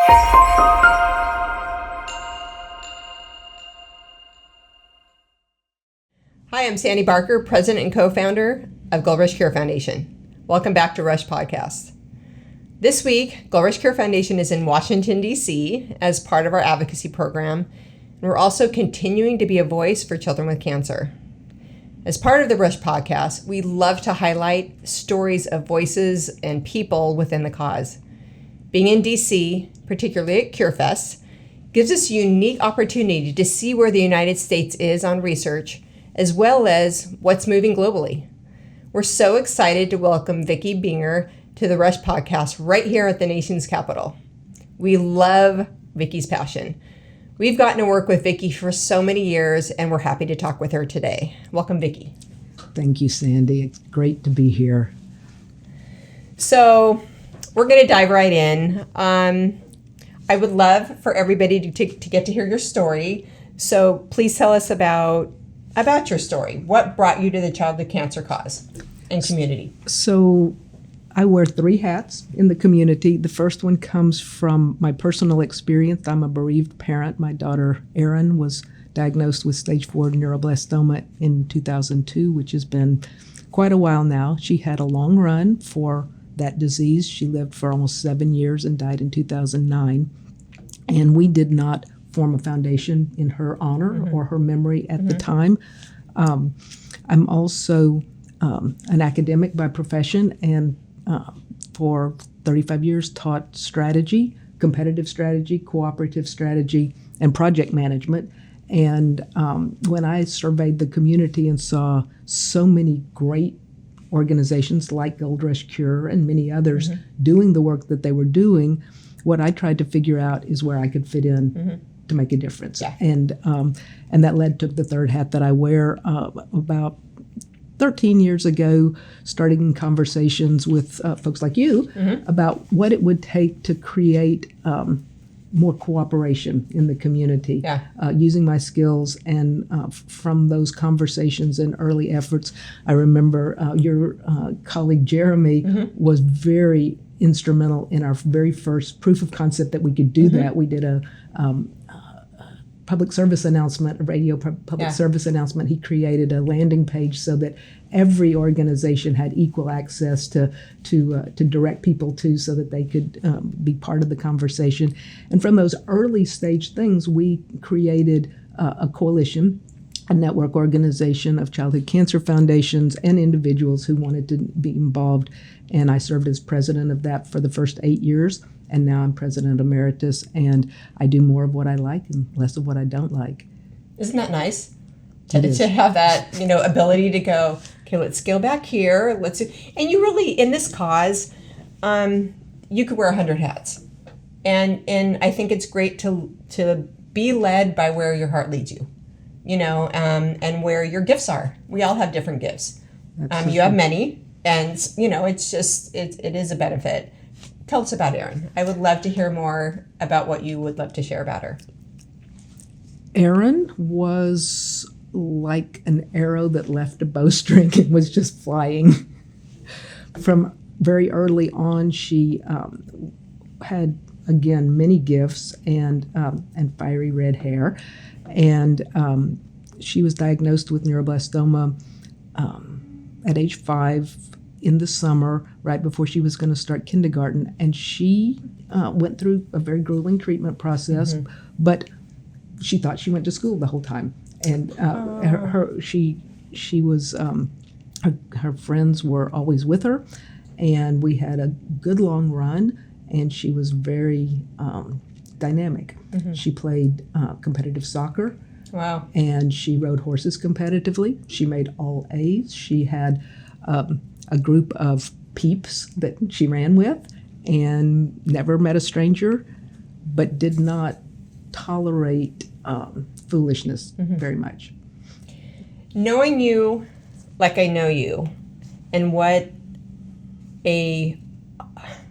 Hi, I'm Sandy Barker, President and co-founder of Gold Rush Care Foundation. Welcome back to Rush Podcast. This week, Gold Rush Care Foundation is in Washington, D.C. as part of our advocacy program, and we're also continuing to be a voice for children with cancer. As part of the Rush Podcast, we love to highlight stories of voices and people within the cause. Being in D.C., particularly at CureFest, gives us a unique opportunity to see where the United States is on research, as well as what's moving globally. We're so excited to welcome Vickie Buenger to the Rush Podcast right here at the nation's capital. We love Vickie's passion. We've gotten to work with Vickie for so many years, and we're happy to talk with her today. Welcome, Vickie. Thank you, Sandy. It's great to be here. So we're going to dive right in. I would love for everybody to get to hear your story. So please tell us about your story. What brought you to the childhood cancer cause and community? So I wear three hats in the community. The first one comes from my personal experience. I'm a bereaved parent. My daughter, Erin, was diagnosed with stage 4 neuroblastoma in 2002, which has been quite a while now. She had a long run for that disease. She lived for almost 7 years and died in 2009. And we did not form a foundation in her honor or her memory at the time. I'm also an academic by profession, and for 35 years taught strategy, competitive strategy, cooperative strategy, and project management. And when I surveyed the community and saw so many great organizations like Gold Rush Cure and many others doing the work that they were doing, what I tried to figure out is where I could fit in to make a difference. Yeah. And that led to the third hat that I wear. About 13 years ago, starting conversations with folks like you about what it would take to create more cooperation in the community, using my skills. And from those conversations and early efforts, I remember your colleague Jeremy was very instrumental in our very first proof of concept that we could do that. We did a public service announcement, a radio public service announcement. He created a landing page so that every organization had equal access to direct people to, so that they could be part of the conversation. And from those early stage things, we created a coalition, a network organization of childhood cancer foundations and individuals who wanted to be involved. And I served as president of that for the first 8 years. And now I'm president emeritus, and I do more of what I like and less of what I don't like. Isn't that nice? To have that, ability to go, okay, let's scale back here. And you really, in this cause, you could wear 100 hats. And I think it's great to be led by where your heart leads you, and where your gifts are. We all have different gifts. You have many, and, it's just, it is a benefit. Tell us about Erin. I would love to hear more about what you would love to share about her. Erin was like an arrow that left a bowstring and was just flying. From very early on, she had, again, many gifts and fiery red hair. And she was diagnosed with neuroblastoma at age 5 in the summer, right before she was going to start kindergarten. And she went through a very grueling treatment process, but she thought she went to school the whole time. And she was, her friends were always with her, and we had a good long run, and she was very dynamic. She played competitive soccer. Wow. And she rode horses competitively. She made all A's. She had a group of peeps that she ran with, and never met a stranger, but did not tolerate foolishness very much. Knowing you like I know you, and what a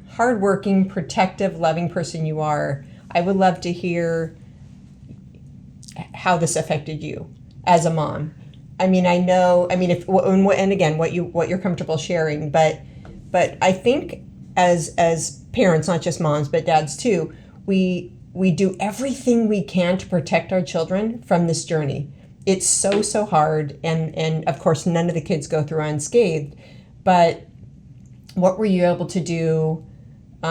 hardworking, protective, loving person you are, I would love to hear how this affected you as a mom. I mean, I know, and again, what you're comfortable sharing, but I think as parents, not just moms, but dads too, we do everything we can to protect our children from this journey. It's so hard, and of course none of the kids go through unscathed, but what were you able to do?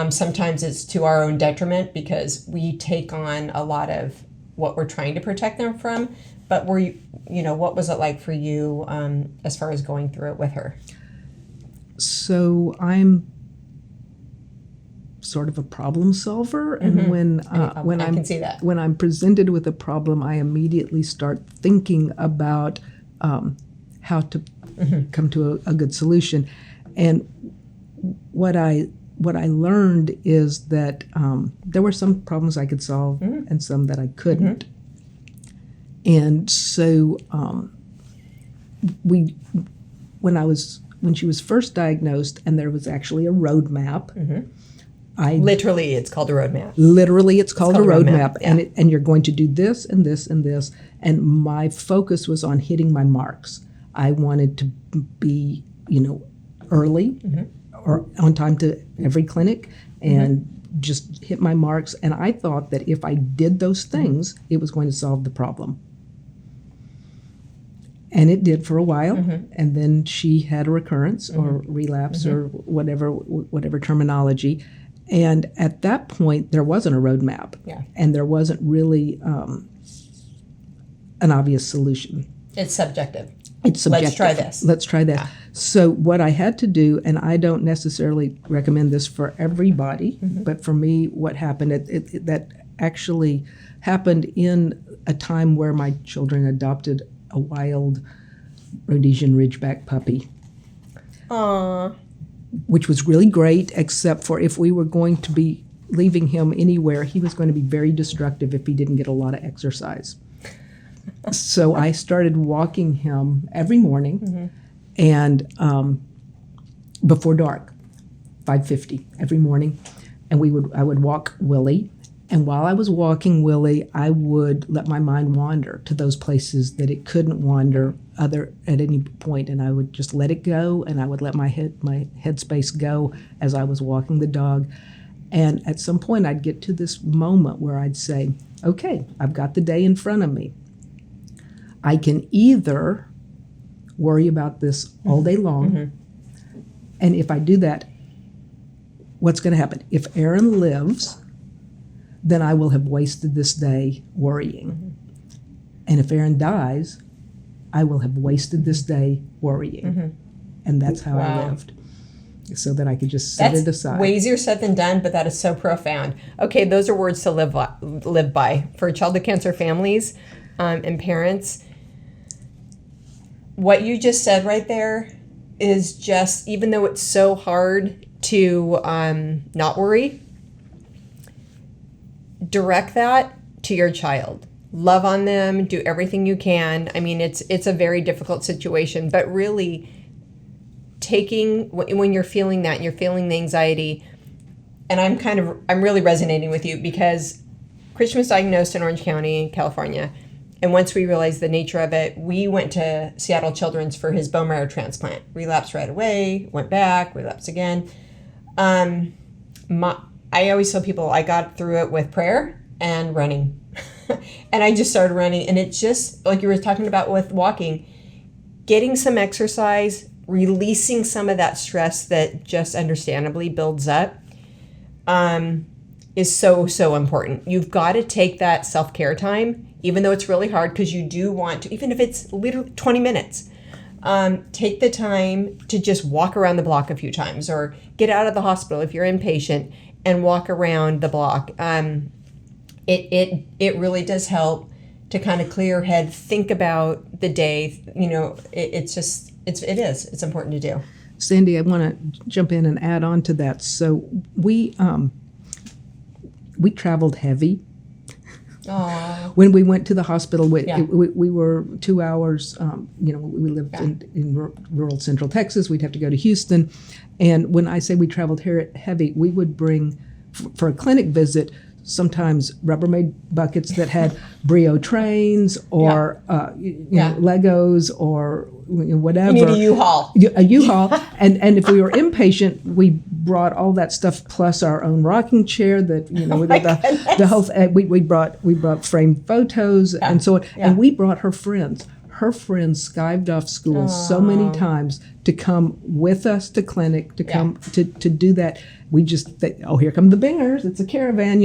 Sometimes it's to our own detriment because we take on a lot of what we're trying to protect them from, but what was it like for you as far as going through it with her? So I'm sort of a problem solver, and I can see that. When I'm presented with a problem, I immediately start thinking about how to come to a good solution. And what I learned is that there were some problems I could solve and some that I couldn't. And so when she was first diagnosed, and there was actually a roadmap. Literally, it's called a roadmap. Literally, it's called a roadmap, yeah. and you're going to do this and this and this. And my focus was on hitting my marks. I wanted to be, early or on time to every clinic and just hit my marks. And I thought that if I did those things, it was going to solve the problem. And it did for a while, and then she had a recurrence or relapse or whatever terminology. And at that point, there wasn't a roadmap, and there wasn't really an obvious solution. It's subjective. It's subjective. Let's try this. Yeah. So what I had to do, and I don't necessarily recommend this for everybody, but for me, what happened, that actually happened in a time where my children adopted a wild Rhodesian Ridgeback puppy. Aww. Which was really great, except for if we were going to be leaving him anywhere, he was going to be very destructive if he didn't get a lot of exercise. So I started walking him every morning and before dark, 5:50 every morning. And I would walk Willie. And while I was walking Willie, I would let my mind wander to those places that it couldn't wander at any point, and I would just let it go, and I would let my headspace go as I was walking the dog. And at some point, I'd get to this moment where I'd say, okay, I've got the day in front of me. I can either worry about this all day long, and if I do that, what's going to happen? If Aaron lives, then I will have wasted this day worrying. And if Aaron dies, I will have wasted this day worrying. And that's how I lived, so that I could just set it aside. That's way easier said than done, but that is so profound. Okay, those are words to live by. For childhood cancer families and parents, what you just said right there is just, even though it's so hard to not worry, direct that to your child. Love on them, do everything you can. I mean, it's a very difficult situation, but really when you're feeling that, you're feeling the anxiety, and I'm really resonating with you because Christian was diagnosed in Orange County, California, and once we realized the nature of it, we went to Seattle Children's for his bone marrow transplant. Relapsed right away, went back, relapsed again. I always tell people I got through it with prayer and running. And I just started running, and it's just like you were talking about with walking, getting some exercise, releasing some of that stress that just understandably builds up is so important. You've got to take that self-care time, even though it's really hard, because you do want to, even if it's literally 20 minutes, take the time to just walk around the block a few times, or get out of the hospital if you're inpatient and walk around the block. It really does help to kind of clear your head, think about the day. It's important to do. Sandy, I want to jump in and add on to that. So we traveled heavy. Aww. When we went to the hospital, we were 2 hours. We lived in rural central Texas. We'd have to go to Houston, and when I say we traveled heavy, we would bring for a clinic visit sometimes Rubbermaid buckets that had Brio trains or Legos or whatever. You need a U-Haul. A U-Haul. and if we were impatient, we brought all that stuff plus our own rocking chair that the whole we brought framed photos and so on. Yeah. And we brought her friends. Her friends skived off school so many times to come with us to clinic, to come to do that. We just here come the Bingers. It's a caravan,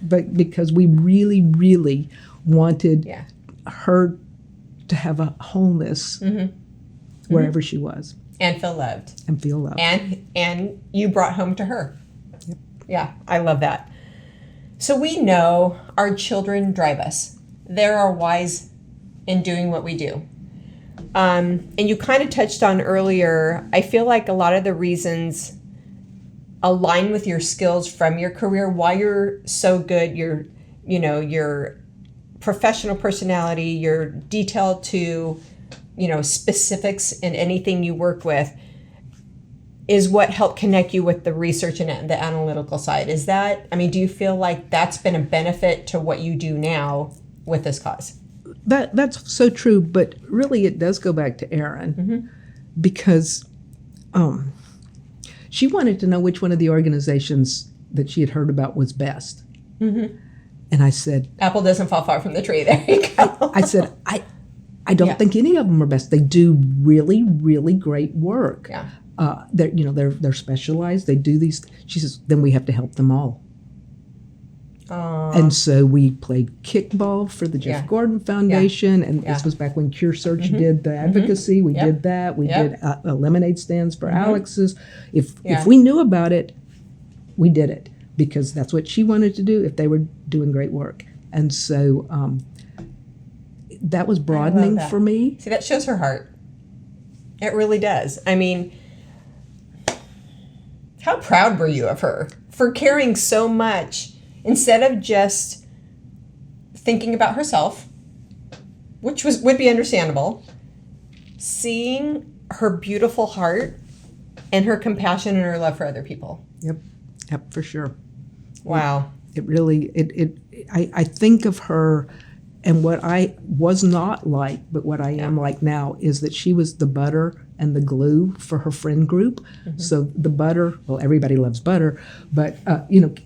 but because we really, really wanted her to have a wholeness wherever she was. And feel loved. And you brought home to her. Yep. Yeah, I love that. So we know our children drive us. They're our whys in doing what we do. And you kind of touched on earlier, I feel like a lot of the reasons align with your skills from your career, why you're so good, your professional personality, your detail to, specifics in anything you work with is what helped connect you with the research and the analytical side. Do you feel like that's been a benefit to what you do now with this cause? That's so true, but really it does go back to Erin because she wanted to know which one of the organizations that she had heard about was best. And I said, apple doesn't fall far from the tree. There you go. I said, I don't think any of them are best. They do really, really great work. Yeah. They're specialized. They do these. She says, then we have to help them all. And so we played kickball for the Jeff Gordon Foundation, and this was back when Cure Search did the advocacy. We did that. We did lemonade stands for Alex's. If we knew about it, we did it because that's what she wanted to do if they were doing great work. And so that was broadening for me. See, that shows her heart. It really does. How proud were you of her for caring so much? Instead of just thinking about herself, which would be understandable, seeing her beautiful heart and her compassion and her love for other people. Yep, for sure. Wow. It really, I think of her, and what I was not like, but what I am like now, is that she was the butter and the glue for her friend group. So the butter, well, everybody loves butter, but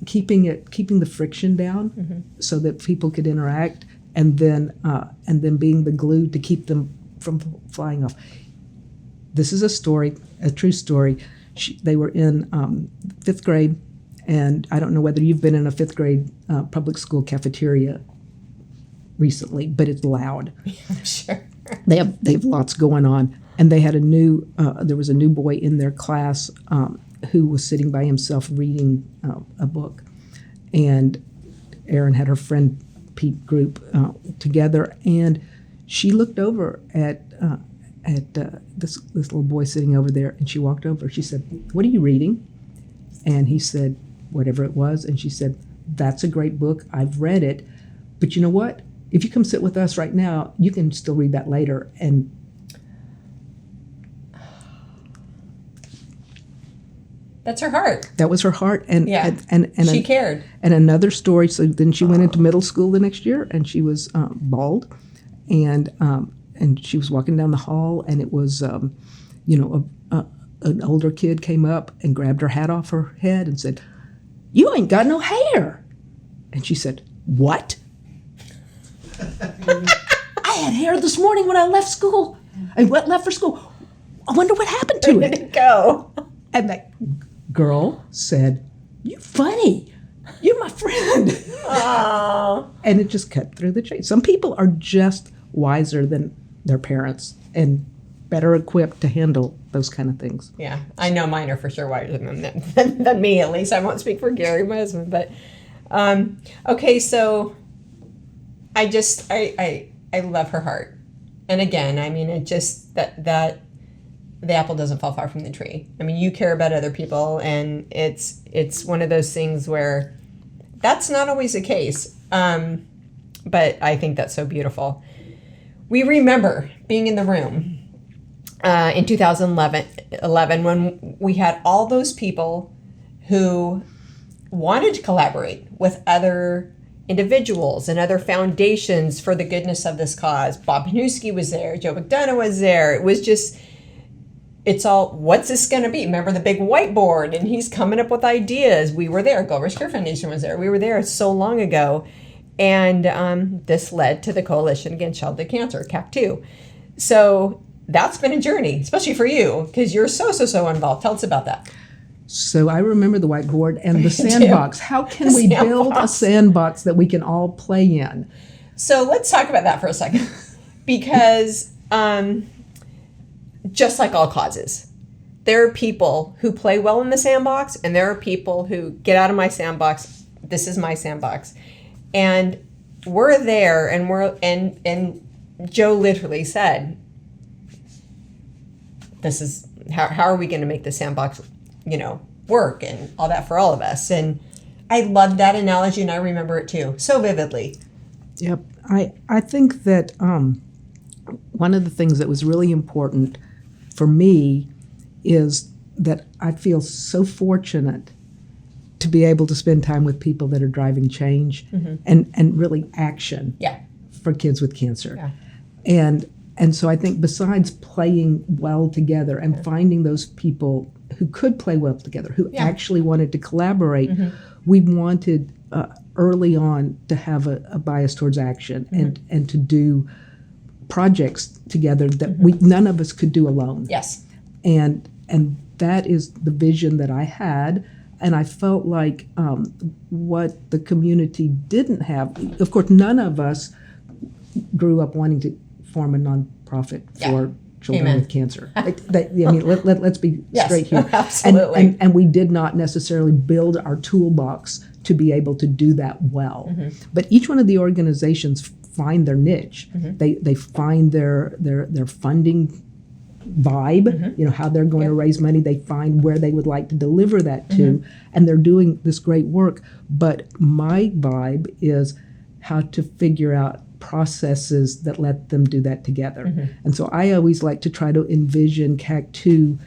keeping the friction down so that people could interact, and then being the glue to keep them from flying off. This is a true story. They were in 5th grade, and I don't know whether you've been in a 5th grade public school cafeteria recently, but it's loud. I'm sure. They have lots going on. And they had there was a new boy in their class who was sitting by himself reading a book. And Erin had her friend Pete group together, and she looked over at this little boy sitting over there, and she walked over. She said, "What are you reading?" And he said, whatever it was. And she said, "That's a great book. I've read it. But you know what? If you come sit with us right now, you can still read that later." And that's her heart. That was her heart, and she cared. And another story. So then she went into middle school the next year, and she was bald, and she was walking down the hall, and it was, an older kid came up and grabbed her hat off her head and said, "You ain't got no hair," and she said, "What?" "I had hair this morning when I left school. I left for school. I wonder what happened to it." Where did it go? And that girl said, "You funny. You're my friend." Aww. And it just cut through the chain. Some people are just wiser than their parents and better equipped to handle those kind of things. Yeah, I know mine are for sure wiser than me, at least. I won't speak for Gary, my husband. But, okay, so I love her heart. And again, it just, that the apple doesn't fall far from the tree. You care about other people, and it's one of those things where that's not always the case. But I think that's so beautiful. We remember being in the room in 2011 when we had all those people who wanted to collaborate with other individuals and other foundations for the goodness of this cause. Bob Panuski was there. Joe McDonough was there. It was just, it's all, what's this going to be? Remember the big whiteboard? And he's coming up with ideas. We were there. Gold Rush Care Foundation was there. We were there so long ago. And this led to the Coalition Against Childhood Cancer, CAC2. So that's been a journey, especially for you, because you're so involved. Tell us about that. So I remember the whiteboard and the sandbox. How can we build a sandbox that we can all play in? So let's talk about that for a second. Because just like all causes, there are people who play well in the sandbox, and there are people who get out of my sandbox. This is my sandbox. And we're there, and Joe literally said, this is, how are we going to make the sandbox work and all that for all of us. And I love that analogy, and I remember it too, so vividly. Yep. I think that one of the things that was really important for me is that I feel so fortunate to be able to spend time with people that are driving change and really action for kids with cancer. Yeah. And so I think besides playing well together and finding those people who could play well together, who actually wanted to collaborate, we wanted early on to have a bias towards action and to do projects together that none of us could do alone. Yes. And that is the vision that I had. And I felt like what the community didn't have, of course, none of us grew up wanting to form a nonprofit for children with cancer. Let's be straight here. Absolutely. And we did not necessarily build our toolbox to be able to do that well. But each one of the organizations find their niche. They find their funding vibe, how they're going to raise money. They find where they would like to deliver that to, and they're doing this great work. But my vibe is how to figure out processes that let them do that together. And so I always like to try to envision CAC2,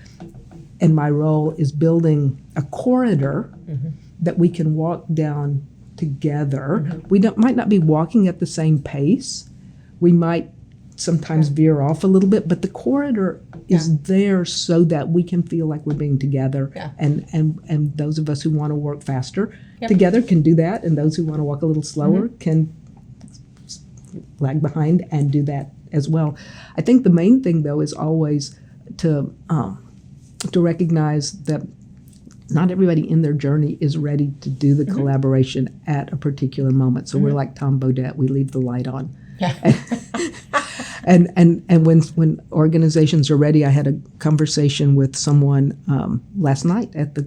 and my role is building a corridor that we can walk down together. We might not be walking at the same pace. We might sometimes veer off a little bit, but the corridor is there so that we can feel like we're being together. And those of us who want to work faster together can do that, and those who want to walk a little slower can lag behind and do that as well. I think the main thing, though, is always to recognize that not everybody in their journey is ready to do the collaboration at a particular moment. So we're like Tom Bodette, we leave the light on. And when organizations are ready, I had a conversation with someone last night at the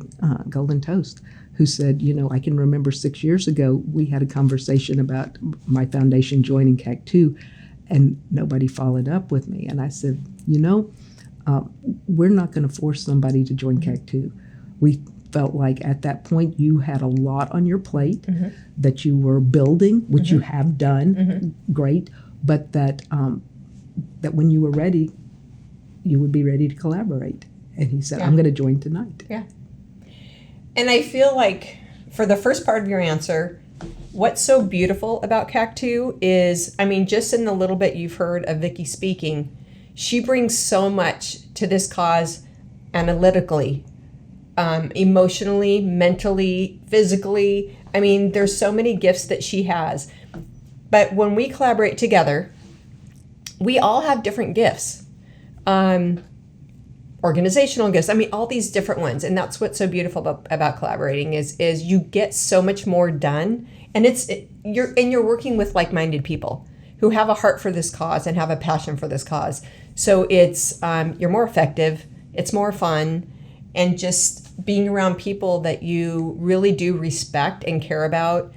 Golden Toast who said, I can remember 6 years ago, we had a conversation about my foundation joining CAC2, and nobody followed up with me. And I said, we're not going to force somebody to join CAC2. We felt like at that point you had a lot on your plate that you were building, which you have done, great, but that when you were ready, you would be ready to collaborate. And he said, I'm going to join tonight. Yeah. And I feel like for the first part of your answer, what's so beautiful about CAC2 is, just in the little bit you've heard of Vickie speaking, she brings so much to this cause analytically, emotionally, mentally, physically. There's so many gifts that she has. But when we collaborate together, we all have different gifts. Organizational gifts, all these different ones. And that's what's so beautiful about collaborating is you get so much more done. And you're working with like-minded people who have a heart for this cause and have a passion for this cause. So it's you're more effective, it's more fun, and just being around people that you really do respect and care about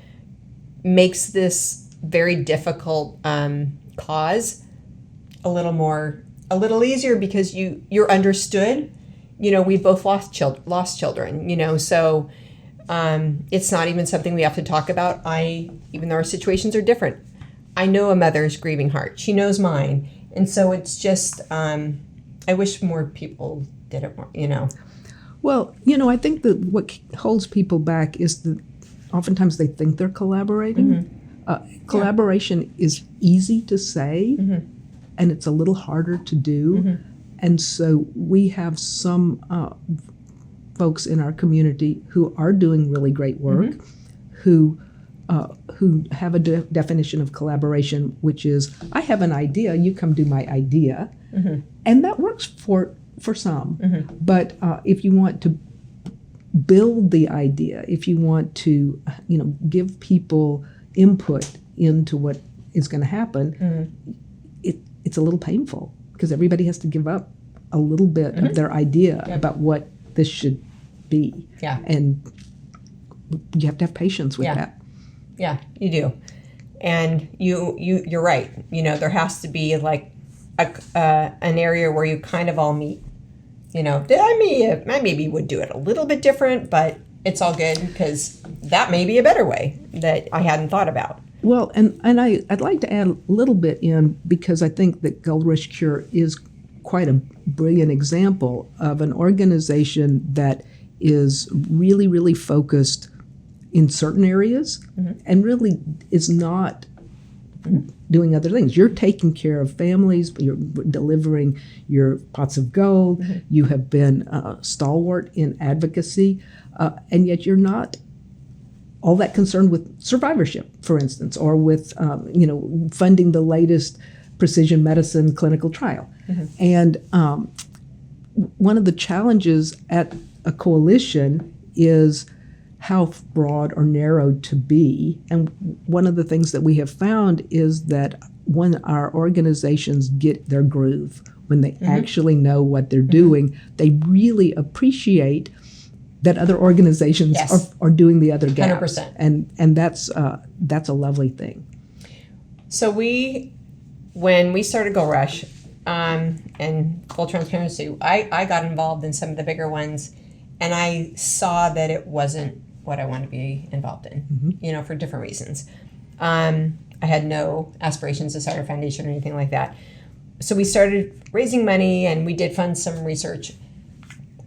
makes this very difficult cause a little easier because you're understood. We both lost children, so it's not even something we have to talk about. Even though our situations are different, I know a mother's grieving heart. She knows mine. And so it's just, I wish more people did it more, Well, I think that what holds people back is oftentimes they think they're collaborating. Collaboration is easy to say, and it's a little harder to do. And so we have some folks in our community who are doing really great work, who have a definition of collaboration, which is, I have an idea, you come do my idea. And that works for some. But if you want to build the idea, if you want to, give people input into what is going to happen, it's a little painful because everybody has to give up a little bit of their idea about what this should be. And you have to have patience with that. Yeah, you do. And you're right. There has to be like an area where you kind of all meet. I maybe would do it a little bit different, but it's all good because that may be a better way that I hadn't thought about. Well, and I'd like to add a little bit in because I think that Gold Rush Cure is quite a brilliant example of an organization that is really, really focused in certain areas and really is not doing other things. You're taking care of families, you're delivering your pots of gold, you have been stalwart in advocacy, and yet you're not all that concerned with survivorship, for instance, or with funding the latest precision medicine clinical trial. And one of the challenges at a coalition is how broad or narrow to be. And one of the things that we have found is that when our organizations get their groove, when they actually know what they're doing, they really appreciate that other organizations are doing the other gaps. 100%. And that's a lovely thing. So when we started Gold Rush, and full transparency, I got involved in some of the bigger ones, and I saw that it wasn't what I wanted to be involved in, for different reasons. I had no aspirations to start a foundation or anything like that. So we started raising money, and we did fund some research.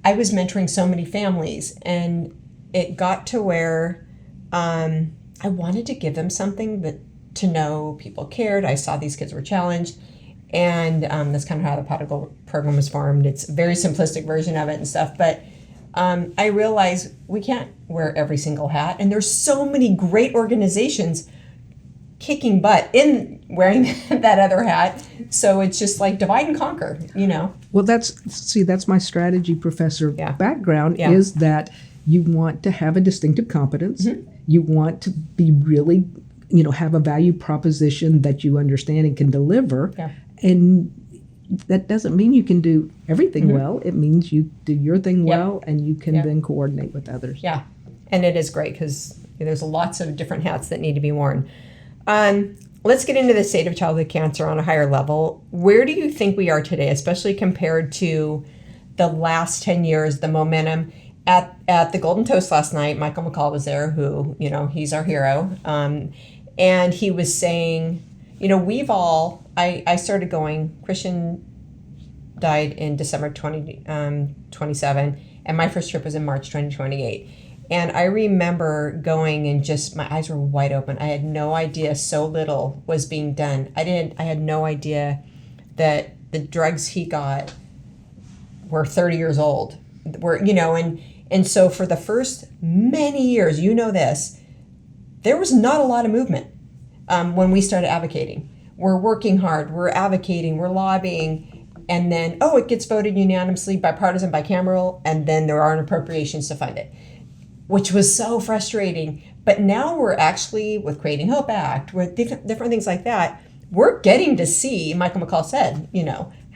I was mentoring so many families, and it got to where I wanted to give them something to know people cared. I saw these kids were challenged, and that's kind of how the Pot of Gold program was formed. It's a very simplistic version of it and stuff, but I realized we can't wear every single hat, and there's so many great organizations kicking butt in wearing that other hat. So it's just like divide and conquer, Well, that's my strategy professor background is that you want to have a distinctive competence. You want to be really, have a value proposition that you understand and can deliver. And that doesn't mean you can do everything well. It means you do your thing well, and you can then coordinate with others. Yeah, and it is great because there's lots of different hats that need to be worn. Let's get into the state of childhood cancer on a higher level. Where do you think we are today, especially compared to the last 10 years, the momentum? At the Golden Toast last night, Michael McCall was there, who, he's our hero. And he was saying, I started going, Christian died in December 2027, and my first trip was in March 2028. And I remember going and just, my eyes were wide open. I had no idea so little was being done. I had no idea that the drugs he got were 30 years old. And so for the first many years, this, there was not a lot of movement when we started advocating. We're working hard, we're advocating, we're lobbying, and then, it gets voted unanimously, bipartisan, bicameral, and then there aren't appropriations to fund it, which was so frustrating. But now we're actually, with Creating Hope Act, with different things like that, we're getting to see, Michael McCall said,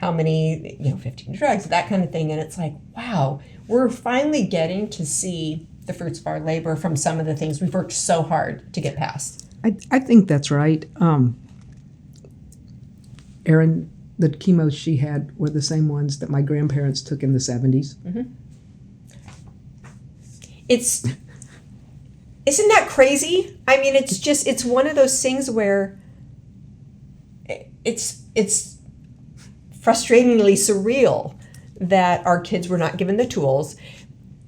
how many, 15 drugs, that kind of thing. And it's like, wow, we're finally getting to see the fruits of our labor from some of the things we've worked so hard to get past. I think that's right. Erin, the chemos she had were the same ones that my grandparents took in the 70s. Isn't that crazy? I mean, it's one of those things where it's frustratingly surreal that our kids were not given the tools.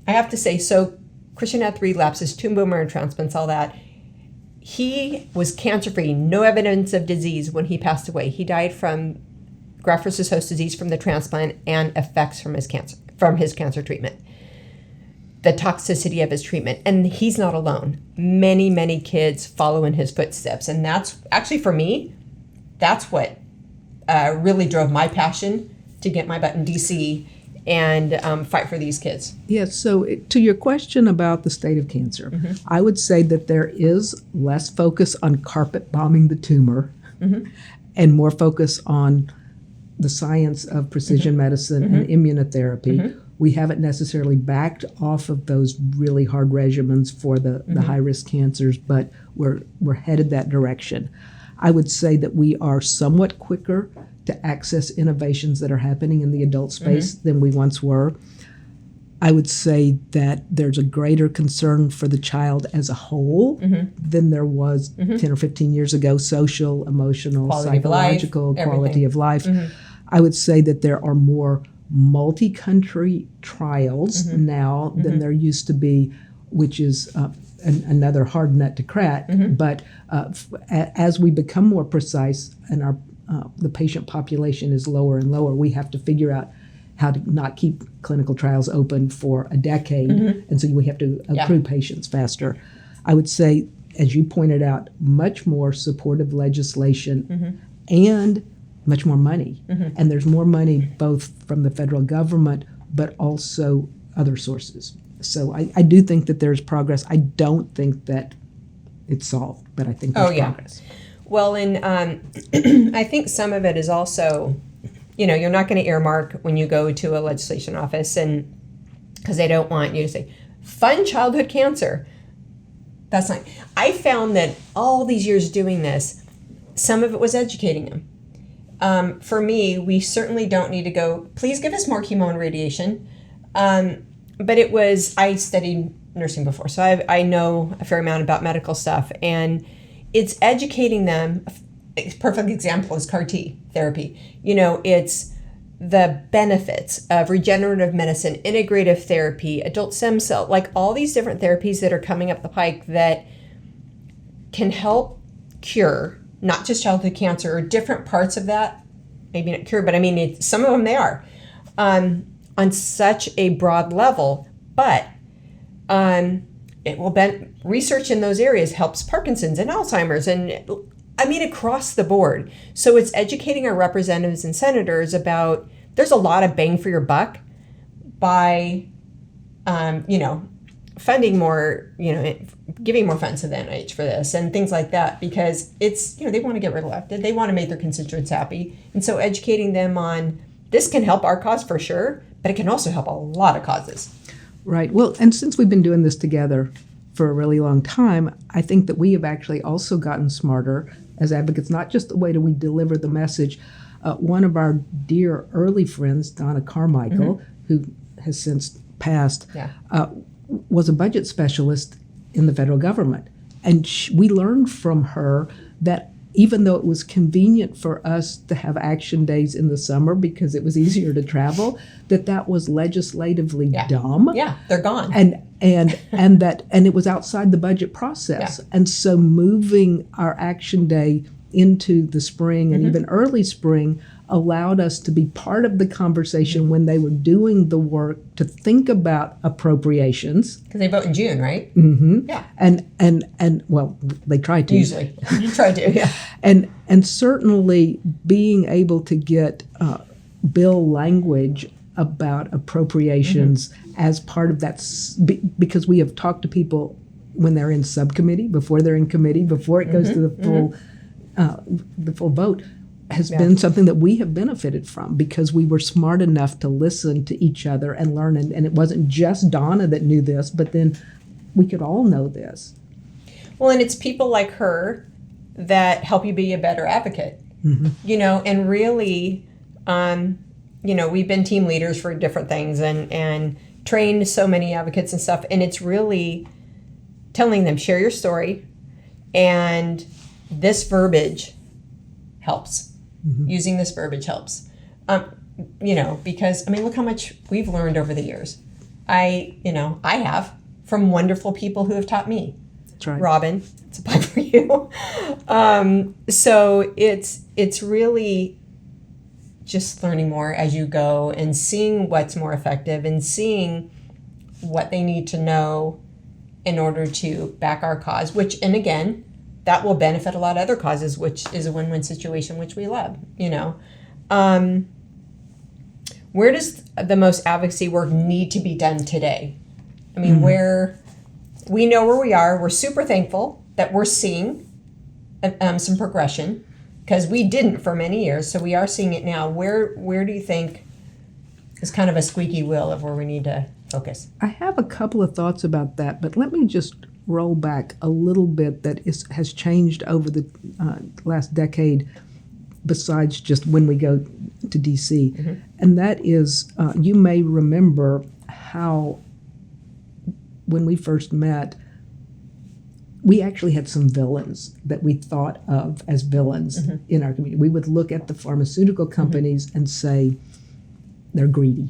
I have to say, so Christian had 3 relapses, 2 bone marrow transplants, all that. He was cancer-free, no evidence of disease when he passed away. He died from graft versus host disease from the transplant and effects from his cancer treatment. The toxicity of his treatment. And he's not alone. Many, many kids follow in his footsteps. And that's actually, for me, that's what really drove my passion to get my butt in DC and fight for these kids. Yes, so to your question about the state of cancer, I would say that there is less focus on carpet bombing the tumor and more focus on the science of precision medicine and immunotherapy. We haven't necessarily backed off of those really hard regimens for the high-risk cancers, but we're headed that direction. I would say that we are somewhat quicker to access innovations that are happening in the adult space than we once were. I would say that there's a greater concern for the child as a whole than there was 10 or 15 years ago, social, emotional, Quality psychological, of life, quality of life. I would say that there are more multi-country trials now than there used to be, which is another hard nut to crack. But as we become more precise and the patient population is lower and lower, we have to figure out how to not keep clinical trials open for a decade. And so we have to accrue patients faster. I would say, as you pointed out, much more supportive legislation and much more money. And there's more money both from the federal government, but also other sources. So I do think that there's progress. I don't think that it's solved, but I think there's progress. Well, and I think some of it is also, you're not going to earmark when you go to a legislation office, and because they don't want you to say, fund childhood cancer. That's not. I found that all these years doing this, some of it was educating them. For me, we certainly don't need to go, please give us more chemo and radiation. But it was, I studied nursing before, so I know a fair amount about medical stuff. And it's educating them. A perfect example is CAR-T therapy. It's the benefits of regenerative medicine, integrative therapy, adult stem cell, like all these different therapies that are coming up the pike that can help cure not just childhood cancer or different parts of that, maybe not cure, but I mean, some of them they are, on such a broad level, but it will research in those areas helps Parkinson's and Alzheimer's and across the board. So it's educating our representatives and senators about there's a lot of bang for your buck by, funding more, giving more funds to the NIH for this and things like that, because it's, they want to get reelected. They want to make their constituents happy. And so educating them on this can help our cause for sure, but it can also help a lot of causes. Right. Well, and since we've been doing this together for a really long time, I think that we have actually also gotten smarter as advocates, not just the way that we deliver the message. One of our dear early friends, Donna Carmichael, who has since passed, was a budget specialist in the federal government. And we learned from her that even though it was convenient for us to have action days in the summer because it was easier to travel, that was legislatively dumb. Yeah, they're gone. And it was outside the budget process. Yeah. And so moving our action day into the spring and even early spring allowed us to be part of the conversation when they were doing the work to think about appropriations. Because they vote in June, right? Yeah. And well, they try to. Usually. Try to, yeah. And certainly being able to get bill language about appropriations as part of that, because we have talked to people when they're in subcommittee, before they're in committee, before it goes to the full vote, has been something that we have benefited from because we were smart enough to listen to each other and learn. And it wasn't just Donna that knew this, but then we could all know this. Well, and it's people like her that help you be a better advocate, and really, we've been team leaders for different things and trained so many advocates and stuff. And it's really telling them, share your story, and this verbiage helps. Using this verbiage helps. Because look how much we've learned over the years. I have from wonderful people who have taught me. That's right. Robin, it's a plug for you. So it's really just learning more as you go and seeing what's more effective and seeing what they need to know in order to back our cause, and again, that will benefit a lot of other causes, which is a win-win situation, which we love, Where does the most advocacy work need to be done today? I mean, where we know where we are, we're super thankful that we're seeing some progression, because we didn't for many years, so we are seeing it now. Where do you think is kind of a squeaky wheel of where we need to focus? I have a couple of thoughts about that, but let me just roll back a little bit that has changed over the last decade, besides just when we go to D.C. And that is, you may remember how when we first met, we actually had some villains that we thought of as villains in our community. We would look at the pharmaceutical companies and say, they're greedy.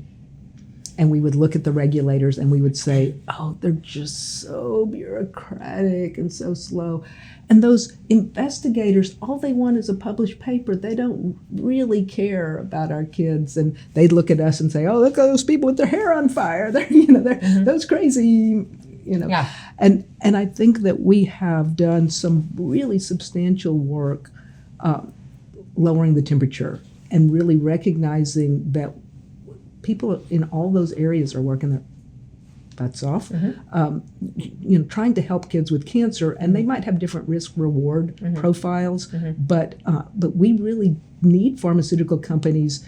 And we would look at the regulators and we would say, oh, they're just so bureaucratic and so slow. And those investigators, all they want is a published paper. They don't really care about our kids. And they'd look at us and say, oh, look at those people with their hair on fire. They're those crazy, Yeah. And I think that we have done some really substantial work lowering the temperature and really recognizing that people in all those areas are working their butts off, trying to help kids with cancer, and they might have different risk-reward profiles, but we really need pharmaceutical companies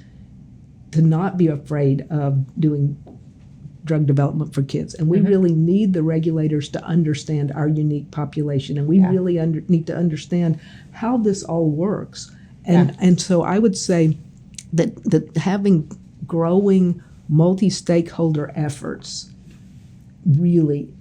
to not be afraid of doing drug development for kids, and we really need the regulators to understand our unique population, and we really need to understand how this all works, and so I would say that having growing multi-stakeholder efforts, really,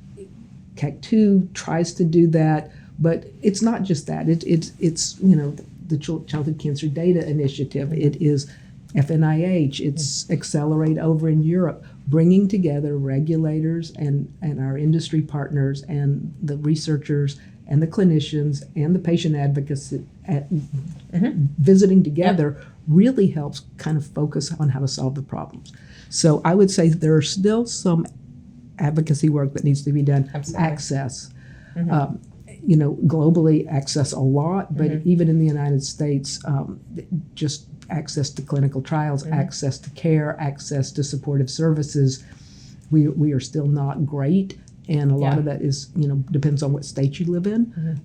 CAC2 tries to do that, but it's not just that. It's the Childhood Cancer Data Initiative. It is FNIH. It's Accelerate over in Europe, bringing together regulators and our industry partners and the researchers and the clinicians and the patient advocacy visiting together really helps kind of focus on how to solve the problems. So I would say there are still some advocacy work that needs to be done. Absolutely. Access. Globally, access a lot, but even in the United States, just access to clinical trials, access to care, access to supportive services, we are still not great. And a lot of that is, depends on what state you live in.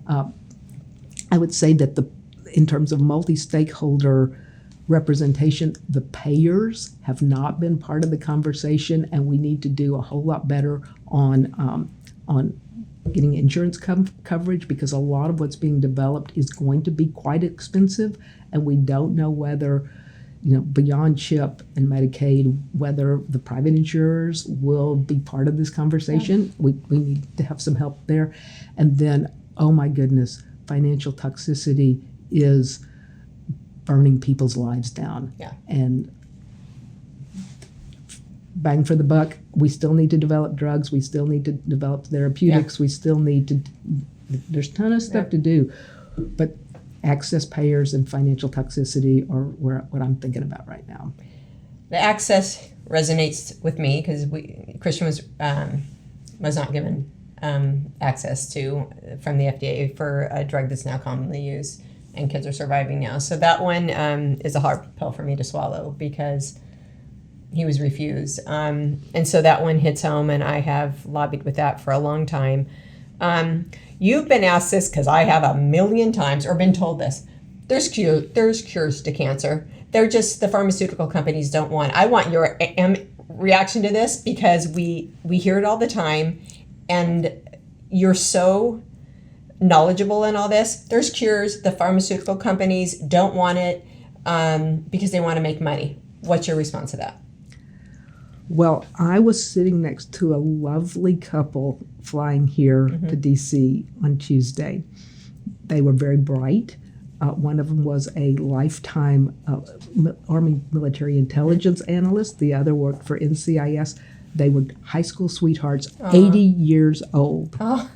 I would say that in terms of multi-stakeholder representation, the payers have not been part of the conversation, and we need to do a whole lot better on getting insurance coverage, because a lot of what's being developed is going to be quite expensive, and we don't know whether, beyond CHIP and Medicaid, whether the private insurers will be part of this conversation. We need to have some help there. And then, oh my goodness, financial toxicity is burning people's lives down. And bang for the buck, we still need to develop drugs, we still need to develop therapeutics, we still need to, there's a ton of stuff to do, but access, payers, and financial toxicity are what I'm thinking about right now. The access resonates with me because Christian was not given access from the FDA for a drug that's now commonly used, and kids are surviving now. So that one is a hard pill for me to swallow because he was refused. And so that one hits home, and I have lobbied with that for a long time. You've been asked this, because I have a million times, or been told this. There's cures to cancer. They're just, the pharmaceutical companies don't want. I want your reaction to this, because we hear it all the time, and you're so knowledgeable in all this. There's cures. The pharmaceutical companies don't want it because they want to make money. What's your response to that? Well, I was sitting next to a lovely couple flying here to D.C. on Tuesday. They were very bright. One of them was a lifetime Army military intelligence analyst. The other worked for NCIS. They were high school sweethearts, 80 years old. Oh.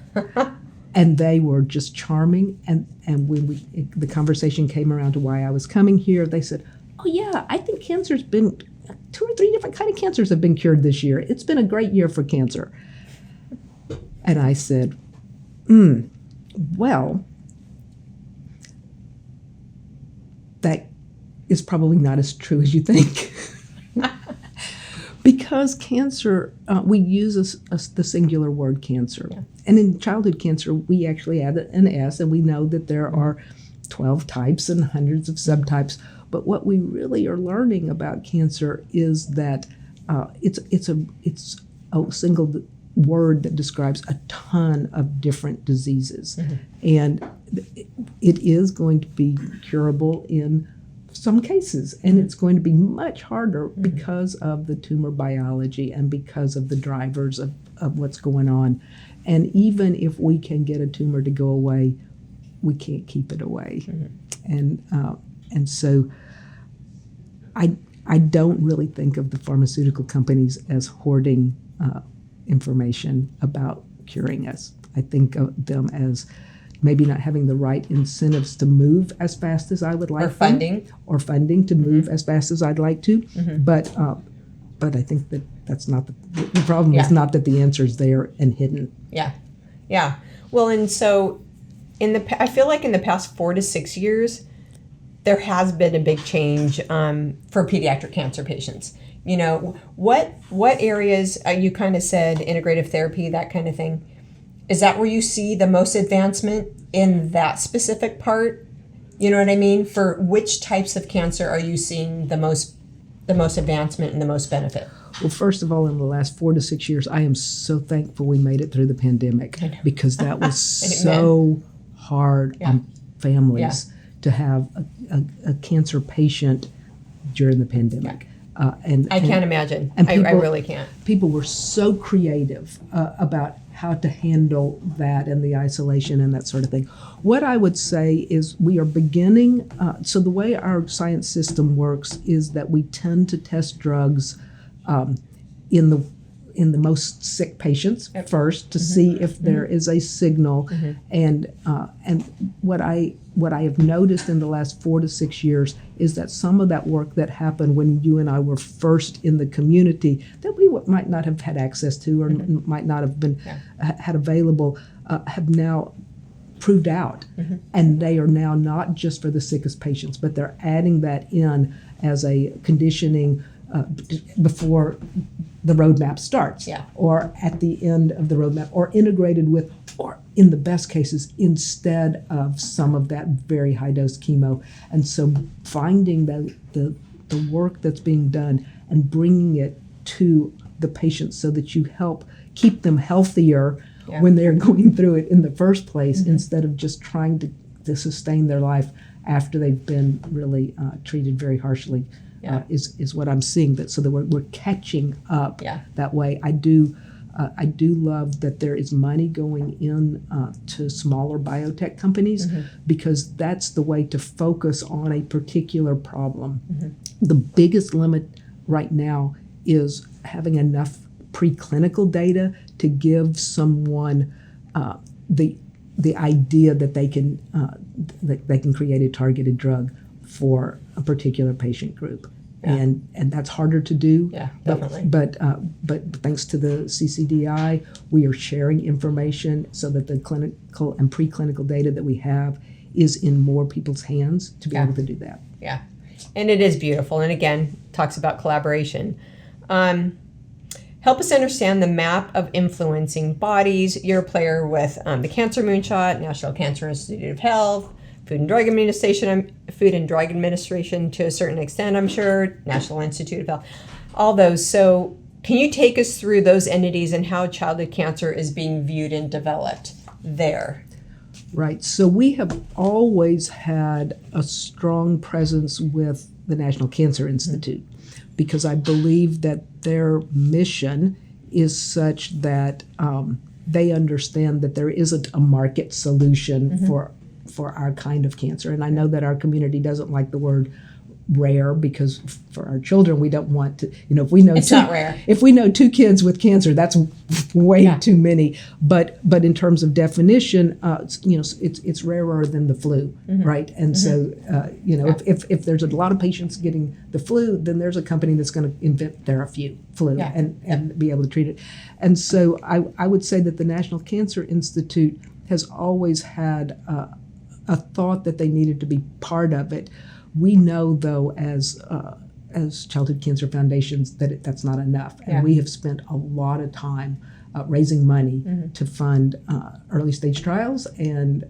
And they were just charming. And when the conversation came around to why I was coming here, they said, oh, yeah, I think cancer's been 2 or 3 different kind of cancers have been cured this year. It's been a great year for cancer. And I said, well, that is probably not as true as you think. Because cancer, we use the singular word cancer. Yeah. And in childhood cancer, we actually add an S, and we know that there are 12 types and hundreds of subtypes. But what we really are learning about cancer is that it's a single word that describes a ton of different diseases. And it is going to be curable in some cases, and it's going to be much harder because of the tumor biology and because of the drivers of what's going on. And even if we can get a tumor to go away, we can't keep it away. And so I don't really think of the pharmaceutical companies as hoarding information about curing us. I think of them as maybe not having the right incentives to move as fast as I would like or funding to move as fast as I'd like to. But I think that's not the problem. Is not that the answer is there and hidden. Yeah. Well, and so I feel like in the past 4 to 6 years, there has been a big change for pediatric cancer patients. You know, what areas, you kind of said integrative therapy, that kind of thing. Is that where you see the most advancement in that specific part? You know what I mean? For which types of cancer are you seeing the most advancement and the most benefit? Well, first of all, in the last 4 to 6 years, I am so thankful we made it through the pandemic, because that was so hard on families to have a cancer patient during the pandemic. And I can't imagine. And I really can't. People were so creative about how to handle that and the isolation and that sort of thing. What I would say is we are beginning, so the way our science system works is that we tend to test drugs in the most sick patients first to see if there is a signal. And what I have noticed in the last 4 to 6 years is that some of that work that happened when you and I were first in the community that we might not have had access to or might not have been had available have now proved out. And they are now not just for the sickest patients, but they're adding that in as a conditioning before the roadmap starts, or at the end of the roadmap, or integrated with, or in the best cases, instead of some of that very high dose chemo. And so finding the work that's being done and bringing it to the patients so that you help keep them healthier when they're going through it in the first place, instead of just trying to sustain their life after they've been really treated very harshly. Is what I'm seeing, that so that we're catching up that way. I do love that there is money going in to smaller biotech companies, because that's the way to focus on a particular problem. The biggest limit right now is having enough preclinical data to give someone the idea that they can create a targeted drug for a particular patient group. And that's harder to do. Definitely. But thanks to the CCDI, we are sharing information so that the clinical and preclinical data that we have is in more people's hands to be able to do that. And it is beautiful. And again, talks about collaboration. Help us understand the map of influencing bodies. You're a player with the Cancer Moonshot, National Cancer Institute of Health, Food and Drug Administration to a certain extent, I'm sure, National Institute of Health, all those. So can you take us through those entities and how childhood cancer is being viewed and developed there? Right. So we have always had a strong presence with the National Cancer Institute, because I believe that their mission is such that they understand that there isn't a market solution for our kind of cancer. And I know that our community doesn't like the word rare, because for our children, we don't want to, if we know It's not rare. If we know 2 kids with cancer, that's way too many. But in terms of definition, it's rarer than the flu, right? And so, if there's a lot of patients getting the flu, then there's a company that's going to invent Theraflu and be able to treat it. And so I would say that the National Cancer Institute has always had a thought that they needed to be part of it. We know, though, as Childhood Cancer Foundations, that that's not enough. And we have spent a lot of time raising money to fund early stage trials and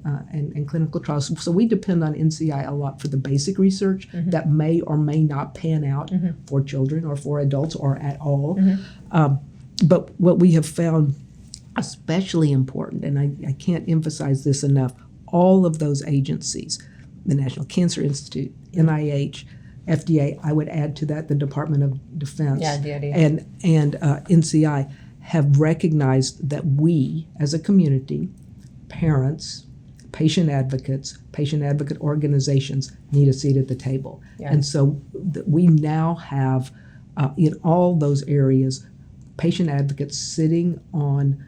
clinical trials. So we depend on NCI a lot for the basic research that may or may not pan out for children or for adults or at all. But what we have found especially important, and I can't emphasize this enough, all of those agencies, the National Cancer Institute, NIH, FDA, I would add to that the Department of Defense, and NCI, have recognized that we, as a community, parents, patient advocate organizations, need a seat at the table. And so we now have, in all those areas, patient advocates sitting on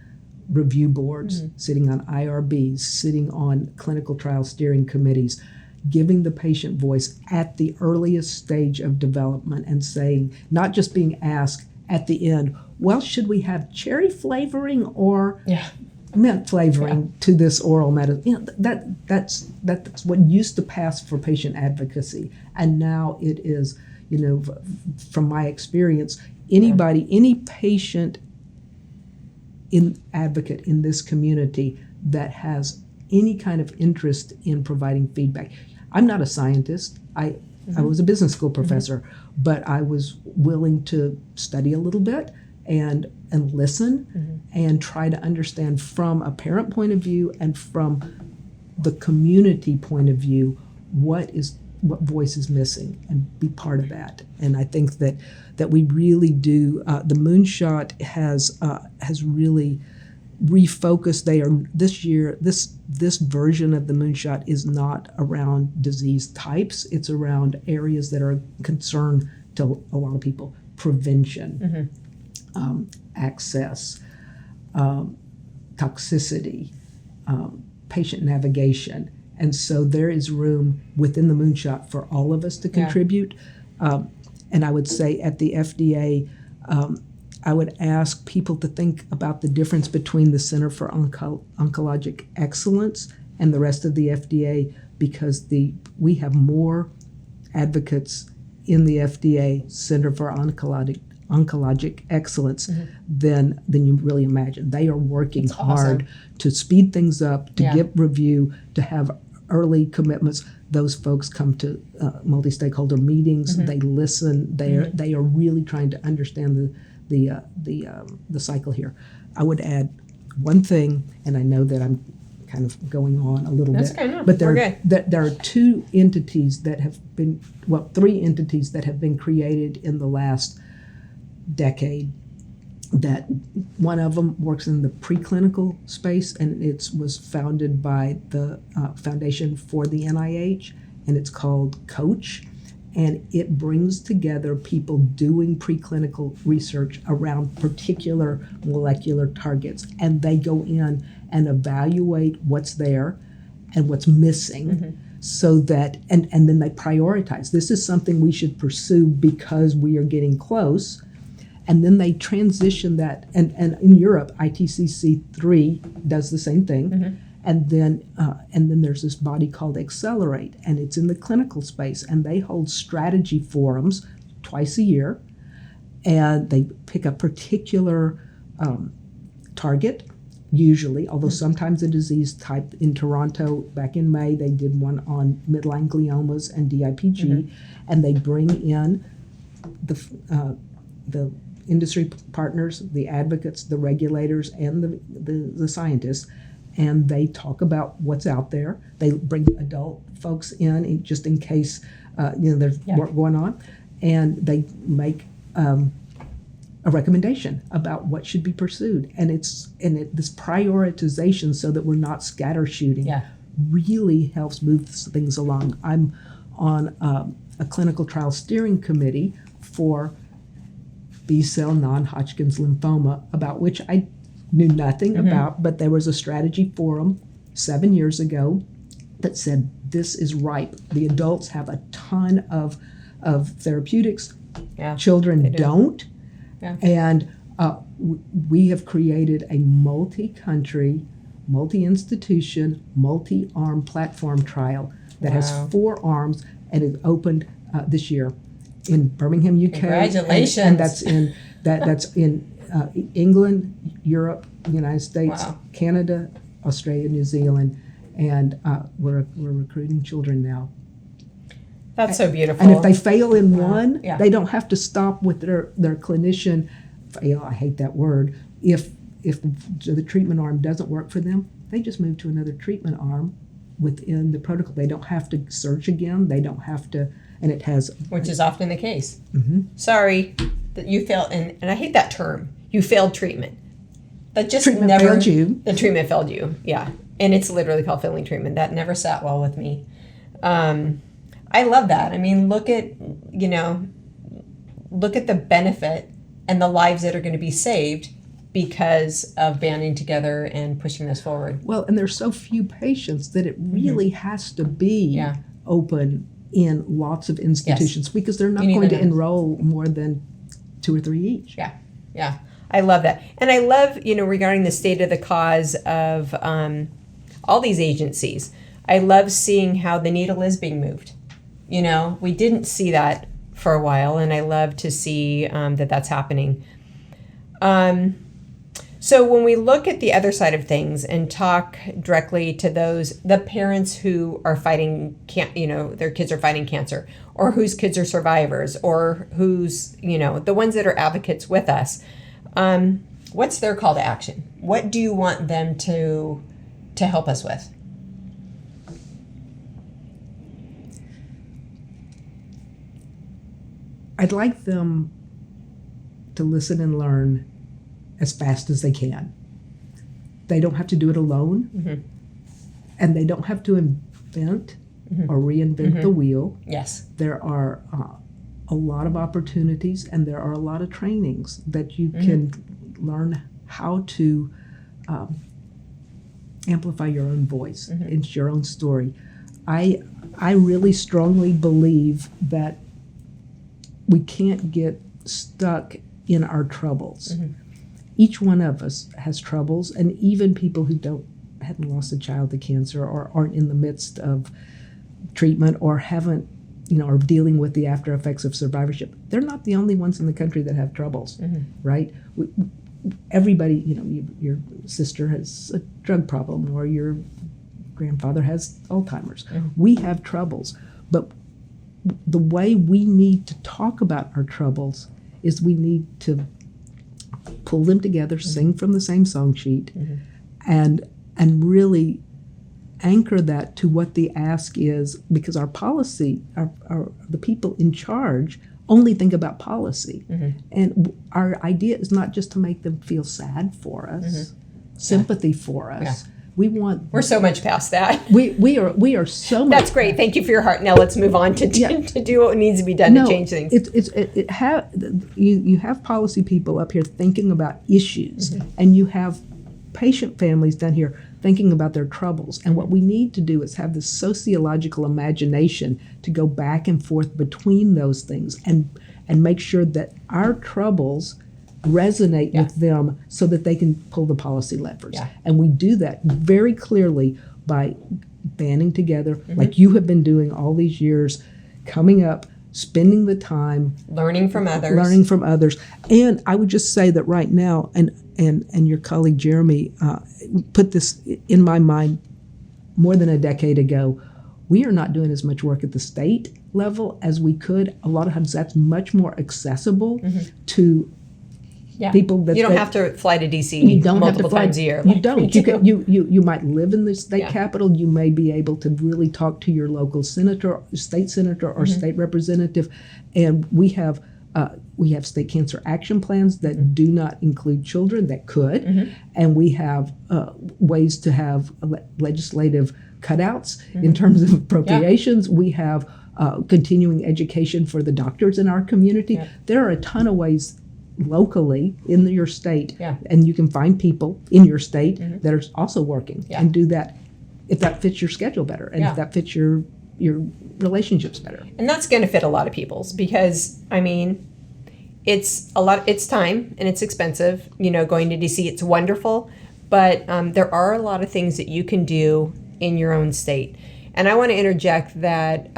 review boards, sitting on IRBs, sitting on clinical trial steering committees, giving the patient voice at the earliest stage of development and saying, not just being asked at the end, well, should we have cherry flavoring or mint flavoring to this oral medicine? That's what used to pass for patient advocacy. And now it is, from my experience, any patient advocate in this community that has any kind of interest in providing feedback. I'm not a scientist. I was a business school professor, but I was willing to study a little bit and listen and try to understand from a parent point of view and from the community point of view what voice is missing and be part of that. And I think that we really do. The Moonshot has really refocused. This year, this version of the Moonshot is not around disease types. It's around areas that are concern to a lot of people: prevention, access, toxicity, patient navigation. And so there is room within the Moonshot for all of us to contribute. And I would say at the FDA, I would ask people to think about the difference between the Center for Oncologic Excellence and the rest of the FDA, because we have more advocates in the FDA Center for Oncologic Excellence than you really imagine. They are working hard to speed things up, to get review, to have early commitments. Those folks come to multi-stakeholder meetings. They listen. They are really trying to understand the cycle here. I would add one thing, and I know that I'm kind of going on a little bit, but there are 2 entities that have been, 3 entities that have been created in the last decade. That one of them works in the preclinical space, and it was founded by the Foundation for the NIH, and it's called COACH, and it brings together people doing preclinical research around particular molecular targets, and they go in and evaluate what's there and what's missing, so that and then they prioritize. This is something we should pursue because we are getting close. And then they transition that, and in Europe, ITCC3 does the same thing, and then there's this body called Accelerate, and it's in the clinical space, and they hold strategy forums twice a year, and they pick a particular target, usually, although sometimes a disease type. In Toronto, back in May, they did one on midline gliomas and DIPG, and they bring in the industry partners, the advocates, the regulators, and the scientists, and they talk about what's out there. They bring adult folks in just in case there's work going on, and they make a recommendation about what should be pursued. And this prioritization, so that we're not scattershooting, really helps move things along. I'm on a clinical trial steering committee for B-cell non-Hodgkin's lymphoma, about which I knew nothing about, but there was a strategy forum 7 years ago that said this is ripe. The adults have a ton of therapeutics. Yeah, Children don't. Yeah. And we have created a multi-country, multi-institution, multi-arm platform trial that has 4 arms and is opened this year in Birmingham, UK. Congratulations! And that's in England, Europe, United States, Canada, Australia, New Zealand, and we're recruiting children now. That's so beautiful. And if they fail in one, Yeah. they don't have to stop with their clinician. Fail, I hate that word. If the treatment arm doesn't work for them, they just move to another treatment arm within the protocol. They don't have to search again. They don't have to, and it has... Which is often the case. Mm-hmm. Sorry that you failed, and I hate that term. You failed treatment. That just Treatment never... failed you. The treatment failed you, yeah. And it's literally called failing treatment. That never sat well with me. I love that. I mean, look at the benefit and the lives that are going to be saved because of banding together and pushing this forward. Well, and there's so few patients that it really has to be open in lots of institutions because they're not going to enroll more than 2 or 3 each. Yeah. I love that. And I love, regarding the state of the cause of all these agencies, I love seeing how the needle is being moved. We didn't see that for a while, and I love to see that that's happening. So when we look at the other side of things and talk directly to the parents who are fighting, their kids are fighting cancer, or whose kids are survivors, or who's, the ones that are advocates with us, what's their call to action? What do you want them to help us with? I'd like them to listen and learn as fast as they can. They don't have to do it alone, and they don't have to invent or reinvent the wheel. Yes. There are a lot of opportunities, and there are a lot of trainings that you can learn how to amplify your own voice into your own story. I really strongly believe that we can't get stuck in our troubles. Each one of us has troubles, and even people who haven't lost a child to cancer or aren't in the midst of treatment or haven't, are dealing with the after effects of survivorship. They're not the only ones in the country that have troubles, right? Everybody, your sister has a drug problem, or your grandfather has Alzheimer's. We have troubles, but the way we need to talk about our troubles is we need to pull them together, sing from the same song sheet, and really anchor that to what the ask is, because our policy, the people in charge only think about policy. And our idea is not just to make them feel sad for us, sympathy for us. We're so much past that. We are so much. That's great. Thank you for your heart. Now let's move on to do what needs to be done to change things. You have policy people up here thinking about issues, and you have patient families down here thinking about their troubles. And what we need to do is have this sociological imagination to go back and forth between those things and make sure that our troubles resonate with them so that they can pull the policy levers. And we do that very clearly by banding together, like you have been doing all these years, coming up, spending the time, learning from others. And I would just say that right now, and your colleague Jeremy put this in my mind more than a decade ago, we are not doing as much work at the state level as we could. A lot of times that's much more accessible to people that you don't have to fly to DC multiple times a year. You don't. You might live in the state capital. You may be able to really talk to your local senator, state senator, or state representative. And we have state cancer action plans that do not include children that could, and we have ways to have legislative cutouts in terms of appropriations. We have continuing education for the doctors in our community. Yeah. There are a ton of ways locally in your state, Yeah. and you can find people in your state that are also working Yeah. and do that if that fits your schedule better and if that fits your relationships better. And that's going to fit a lot of people's, because I mean, it's time and it's expensive. Going to DC, it's wonderful, but there are a lot of things that you can do in your own state. And I want to interject that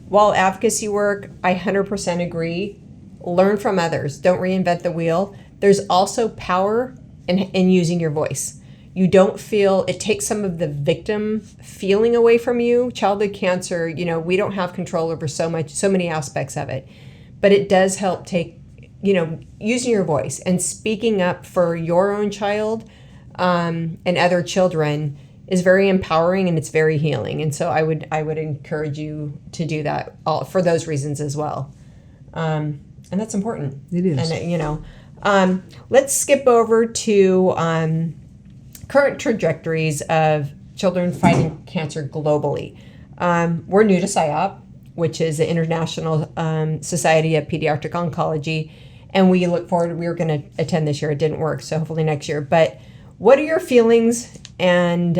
while advocacy work, I 100% agree. Learn from others. Don't reinvent the wheel. There's also power in using your voice. You don't feel, it takes some of the victim feeling away from you. Childhood cancer, we don't have control over so many aspects of it. But it does help take, using your voice and speaking up for your own child and other children is very empowering, and it's very healing. And so I would encourage you to do that for those reasons as well. And that's important. It is. And, let's skip over to current trajectories of children fighting cancer globally. We're new to SIOP, which is the International Society of Pediatric Oncology, and we look forward. We were going to attend this year. It didn't work, so hopefully next year. But what are your feelings and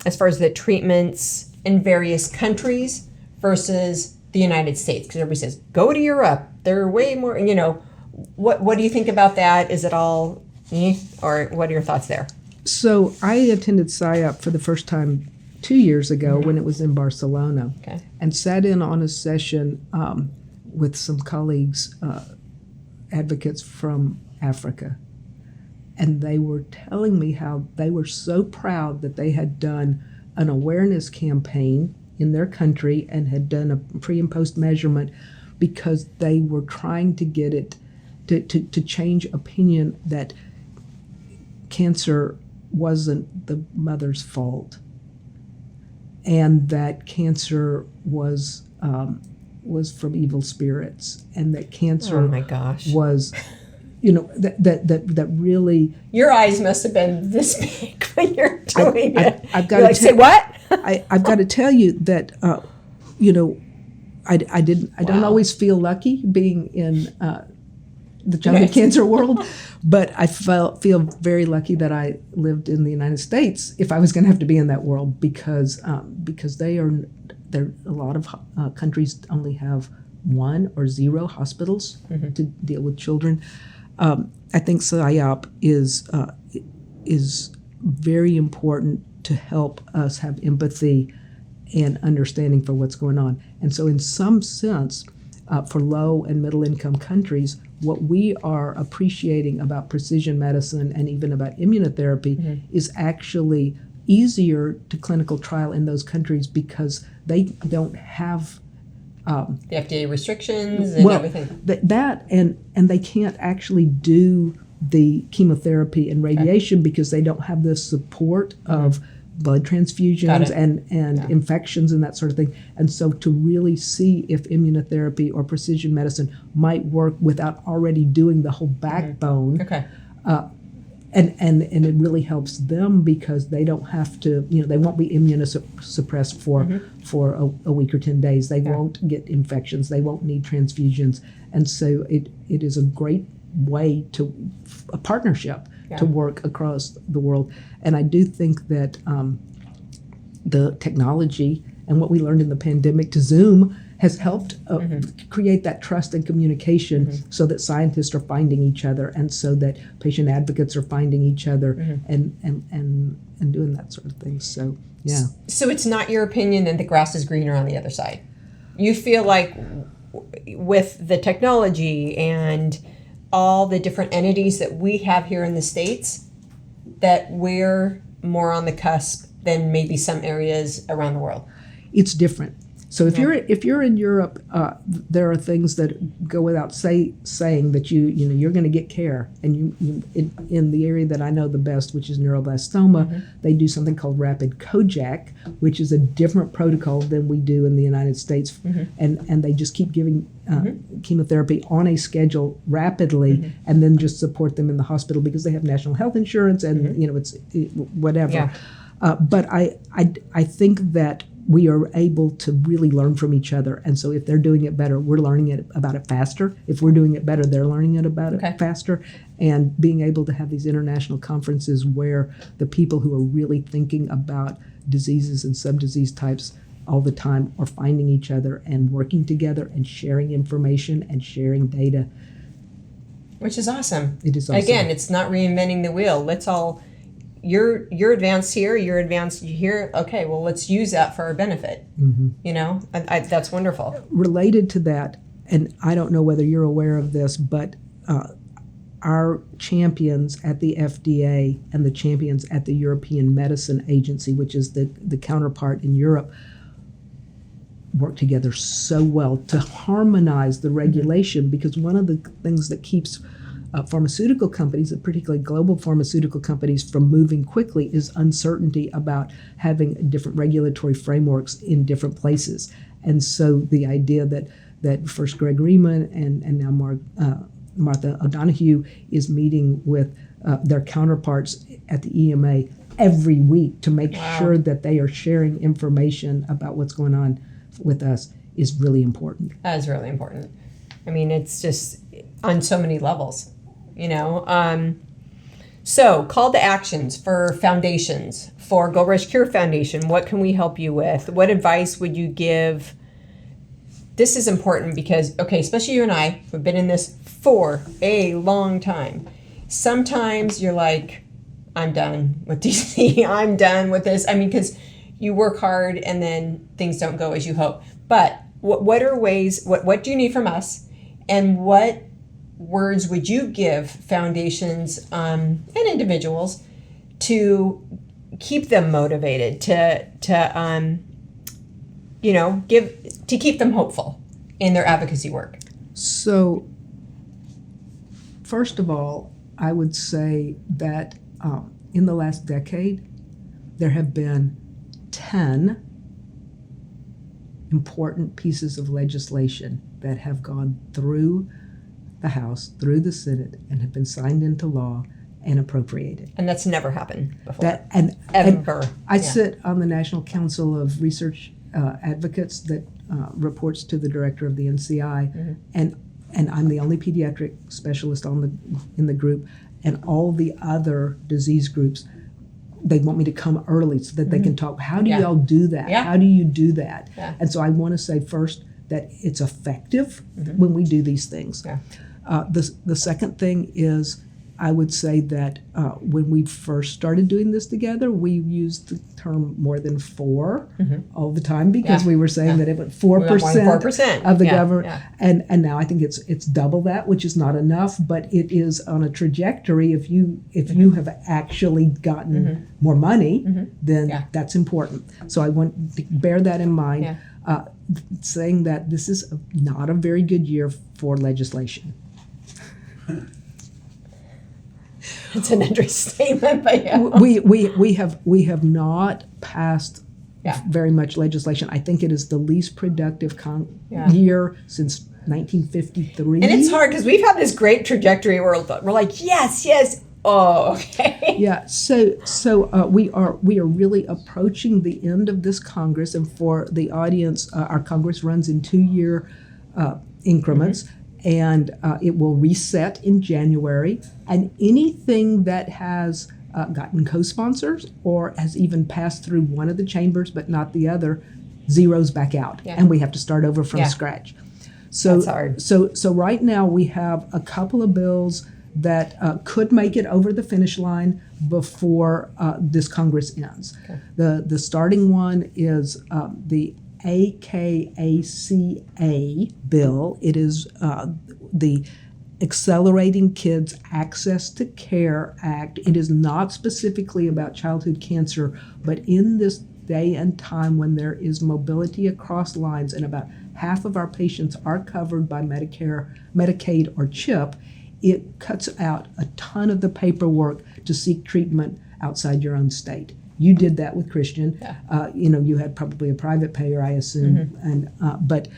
as far as the treatments in various countries versus the United States? Because everybody says, go to Europe. They're way more, what do you think about that? Is it all or what are your thoughts there? So I attended SIOP for the first time 2 years ago when it was in Barcelona, and sat in on a session with some colleagues, advocates from Africa. And they were telling me how they were so proud that they had done an awareness campaign in their country and had done a pre and post measurement because they were trying to get it to change opinion that cancer wasn't the mother's fault, and that cancer was from evil spirits, and that cancer oh my gosh. was that really. Your eyes must have been this big when you're doing it. I've got to say what? I've got to tell you that I don't always feel lucky being in the childhood cancer world, but I feel very lucky that I lived in the United States if I was going to have to be in that world, because a lot of countries only have 1 or 0 hospitals to deal with children. I think SIOP is very important to help us have empathy and understanding for what's going on. And so in some sense, for low and middle income countries, what we are appreciating about precision medicine and even about immunotherapy is actually easier to clinical trial in those countries because they don't have the FDA restrictions and everything. That and they can't actually do the chemotherapy and radiation because they don't have the support of blood transfusions and infections and that sort of thing. And so to really see if immunotherapy or precision medicine might work without already doing the whole backbone, and it really helps them because they don't have to, they won't be immunosuppressed for a week or 10 days. They won't get infections. They won't need transfusions. And so it is a great way a partnership to work across the world. And I do think that the technology and what we learned in the pandemic to Zoom has helped create that trust and communication so that scientists are finding each other and so that patient advocates are finding each other and doing that sort of thing. So, yeah. So it's not your opinion that the grass is greener on the other side. You feel like with the technology and all the different entities that we have here in the States, that we're more on the cusp than maybe some areas around the world. It's different. So if you're in Europe, there are things that go without saying that you're going to get care. And you in the area that I know the best, which is neuroblastoma, they do something called rapid COJAC, which is a different protocol than we do in the United States. And they just keep giving chemotherapy on a schedule rapidly, and then just support them in the hospital because they have national health insurance and it's whatever. Yeah. But I think that we are able to really learn from each other. And so if they're doing it better, we're learning about it faster. If we're doing it better, they're learning about it faster. And being able to have these international conferences where the people who are really thinking about diseases and subdisease types all the time are finding each other and working together and sharing information and sharing data. Which is awesome. It is awesome. Again, it's not reinventing the wheel. Let's all, you're advanced here, you're advanced here. Okay, well, let's use that for our benefit. You know, that's wonderful. Related to that, and I don't know whether you're aware of this, but our champions at the FDA and the champions at the European Medicine Agency, which is the counterpart in Europe, work together so well to harmonize the regulation, because one of the things that keeps pharmaceutical companies, and particularly global pharmaceutical companies, from moving quickly is uncertainty about having different regulatory frameworks in different places. And so the idea that first Greg Riemann and now Martha O'Donoghue is meeting with their counterparts at the EMA every week to make sure that they are sharing information about what's going on with us is really important. That is really important. I mean, it's just on so many levels, you know. So call to actions for foundations, for Gold Rush Cure Foundation. What can we help you with? What advice would you give? This is important because, okay, especially you and I, we've been in this for a long time. Sometimes you're like, I'm done with DC. I'm done with this. I mean, because you work hard and then things don't go as you hope. But what are ways, what do you need from us? And what words would you give foundations and individuals to keep them motivated, to keep them hopeful in their advocacy work? So, first of all, I would say that in the last decade, there have been 10 important pieces of legislation that have gone through the House, through the Senate, and have been signed into law and appropriated. And that's never happened before. Ever. I sit on the National Council of Research Advocates that reports to the director of the NCI, and I'm the only pediatric specialist in the group, and all the other disease groups, they want me to come early so that they can talk. How do y'all do that? How do you do that? And so I want to say first that it's effective when we do these things. The second thing is, I would say that when we first started doing this together, we used the term more than 4 all the time, because we were saying that it was 4% of the government. And now I think it's double that, which is not enough, but it is on a trajectory. If you have actually gotten more money, then that's important. So I want to bear that in mind, saying that this is not a very good year for legislation. It's an understatement, but yeah. We have not passed very much legislation. I think it is the least productive year since 1953. And it's hard because we've had this great trajectory where we're like, yes. Oh, okay. Yeah. So we are really approaching the end of this Congress, and for the audience, our Congress runs in 2-year increments. And it will reset in January. And anything that has gotten co-sponsors or has even passed through one of the chambers but not the other zeroes back out. And we have to start over from scratch. So that's hard. So right now we have a couple of bills that could make it over the finish line before this Congress ends. The starting one is the ACAC bill. It is the Accelerating Kids Access to Care Act. It is not specifically about childhood cancer, but in this day and time when there is mobility across lines and about half of our patients are covered by Medicare, Medicaid, or CHIP, it cuts out a ton of the paperwork to seek treatment outside your own state. You did that with Christian. You had probably a private payer, I assume. And but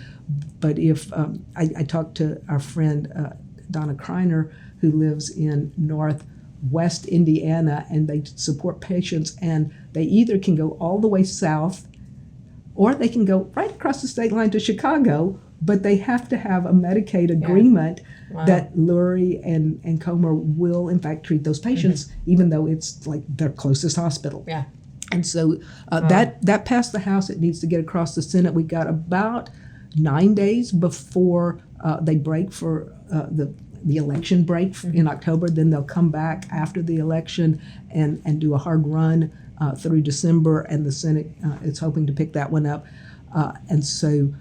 if I talked to our friend Donna Kreiner, who lives in Northwest Indiana, and they support patients, and they either can go all the way south or they can go right across the state line to Chicago, but they have to have a Medicaid agreement that Lurie and Comer will in fact treat those patients, even though it's like their closest hospital. Yeah. And so that passed the House. It needs to get across the Senate. We got about 9 days before they break for the election break in October. Then they'll come back after the election and do a hard run through December, and the Senate is hoping to pick that one up. And so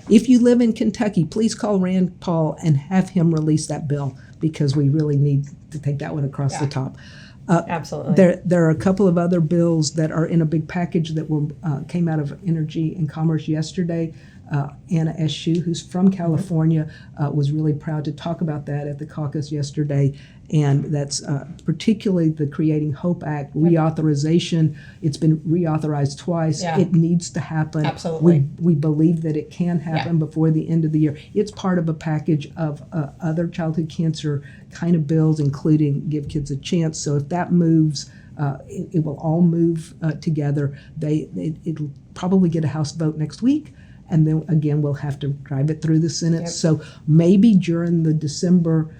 if you live in Kentucky, please call Rand Paul and have him release that bill, because we really need to take that one across the top. Absolutely. There are a couple of other bills that are in a big package that came out of Energy and Commerce yesterday. Anna Eshoo, who's from California, was really proud to talk about that at the caucus yesterday. And that's particularly the Creating Hope Act reauthorization. It's been reauthorized twice. Yeah. It needs to happen. Absolutely. We believe that it can happen before the end of the year. It's part of a package of other childhood cancer kind of bills, including Give Kids a Chance. So if that moves, it will all move together. It'll probably get a House vote next week. And then again, we'll have to drive it through the Senate. So maybe during the December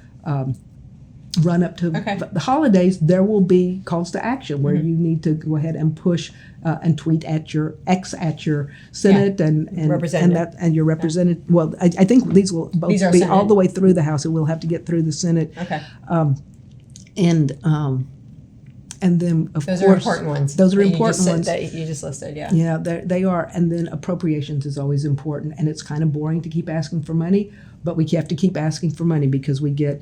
run up to the holidays, there will be calls to action where you need to go ahead and push and tweet at your Senate and your representative. Well, I think these will both be Senate. all the way through the House. It will have to get through the Senate. And then, of course, those are important ones. Those are important ones that you just listed. Yeah. Yeah, they are. And then appropriations is always important, and it's kind of boring to keep asking for money, but we have to keep asking for money because we get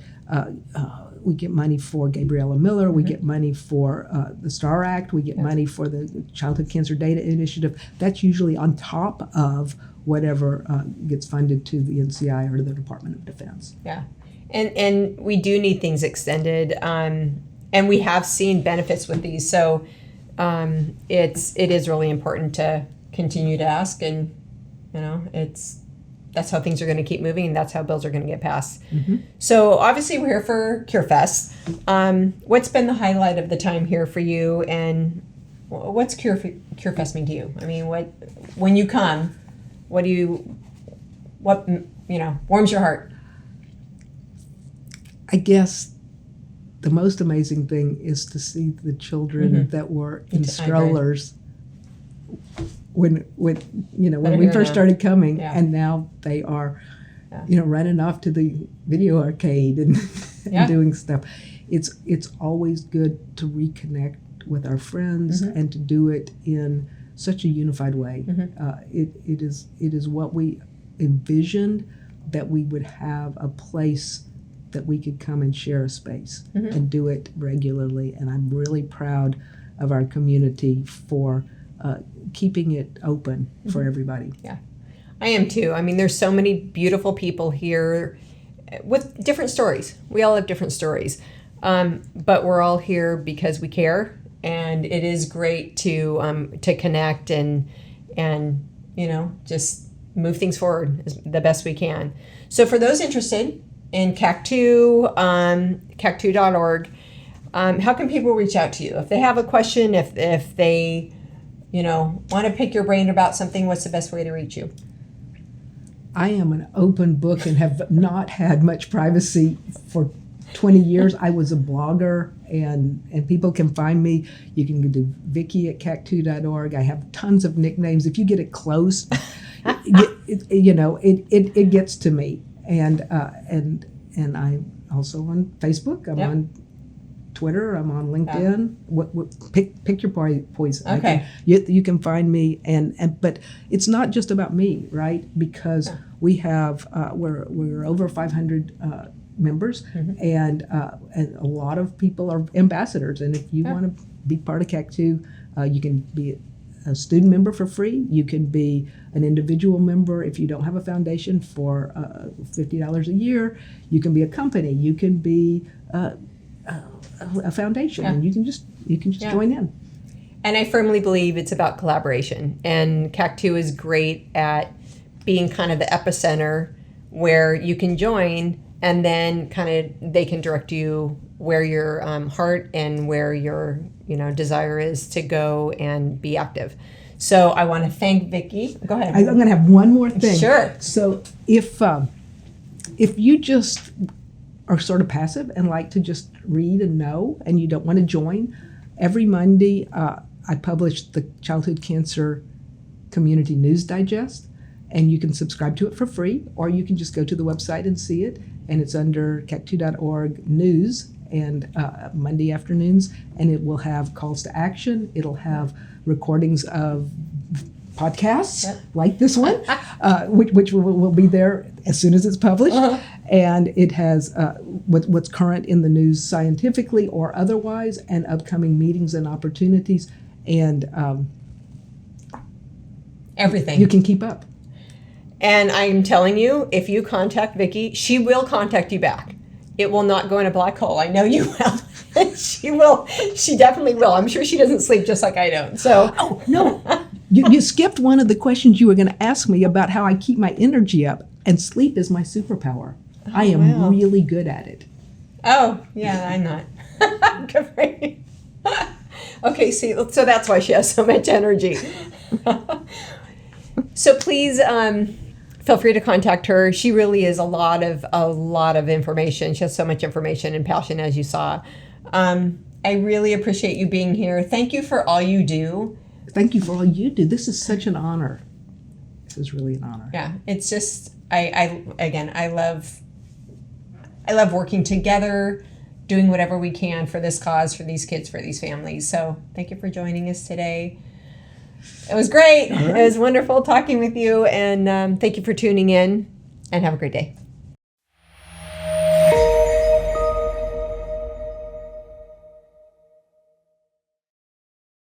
money for Gabriella Miller, we get money for the STAR Act, we get money for the Childhood Cancer Data Initiative. That's usually on top of whatever gets funded to the NCI or to the Department of Defense. Yeah, and we do need things extended. And we have seen benefits with these, so it is really important to continue to ask, and that's how things are going to keep moving, and that's how bills are going to get passed. So obviously we're here for CureFest. What's been the highlight of the time here for you, and what's CureFest mean to you? I mean, when you come, what warms your heart? I guess the most amazing thing is to see the children that were in strollers when we first started coming, and now they are, running off to the video arcade and doing stuff. It's always good to reconnect with our friends and to do it in such a unified way. It is what we envisioned, that we would have a place that we could come and share a space and do it regularly. And I'm really proud of our community for keeping it open for everybody. Yeah, I am too. I mean, there's so many beautiful people here with different stories. We all have different stories, but we're all here because we care, and it is great to connect and just move things forward the best we can. So for those interested in CAC2, CAC2.org, how can people reach out to you? If they have a question, if they, want to pick your brain about something, what's the best way to reach you? I am an open book and have not had much privacy for 20 years. I was a blogger, and people can find me. You can do Vickie at CAC2.org. I have tons of nicknames. If you get it close, it gets to me. And I'm also on Facebook. I'm on Twitter. I'm on LinkedIn. Pick your poison. Okay. You can find me, but it's not just about me, right? Because we have we're over 500 members, and a lot of people are ambassadors. And if you want to be part of CAC2, you can be a student member for free. You can be an individual member if you don't have a foundation for $50 a year. You can be a company. You can be a foundation, and you can just join in. And I firmly believe it's about collaboration. And CAC2 is great at being kind of the epicenter where you can join, and then kind of they can direct you where your heart and where your desire is to go and be active. So I want to thank Vickie. Go ahead. I'm going to have one more thing. Sure. So if you just are sort of passive and like to just read and know, and you don't want to join, every Monday I publish the Childhood Cancer Community News Digest, and you can subscribe to it for free, or you can just go to the website and see it, and it's under CAC2.org news, and Monday afternoons, and it will have calls to action. It'll have recordings of podcasts like this one, which will be there as soon as it's published. And it has what's current in the news scientifically or otherwise, and upcoming meetings and opportunities, and everything. You can keep up. And I'm telling you, if you contact Vickie, she will contact you back. It will not go in a black hole. I know you will. She will. She definitely will. I'm sure she doesn't sleep just like I don't. So. Oh, no. You skipped one of the questions you were going to ask me about how I keep my energy up. And sleep is my superpower. I am really good at it. Oh, yeah, I'm not. Good for you. Okay, see, so that's why she has so much energy. So please feel free to contact her. She really is a lot of information. She has so much information and passion, as you saw. I really appreciate you being here. Thank you for all you do. Thank you for all you do. This is such an honor. This is really an honor. Yeah, it's just I love working together, doing whatever we can for this cause, for these kids, for these families. So thank you for joining us today. It was great. It was wonderful talking with you, and thank you for tuning in, and have a great day.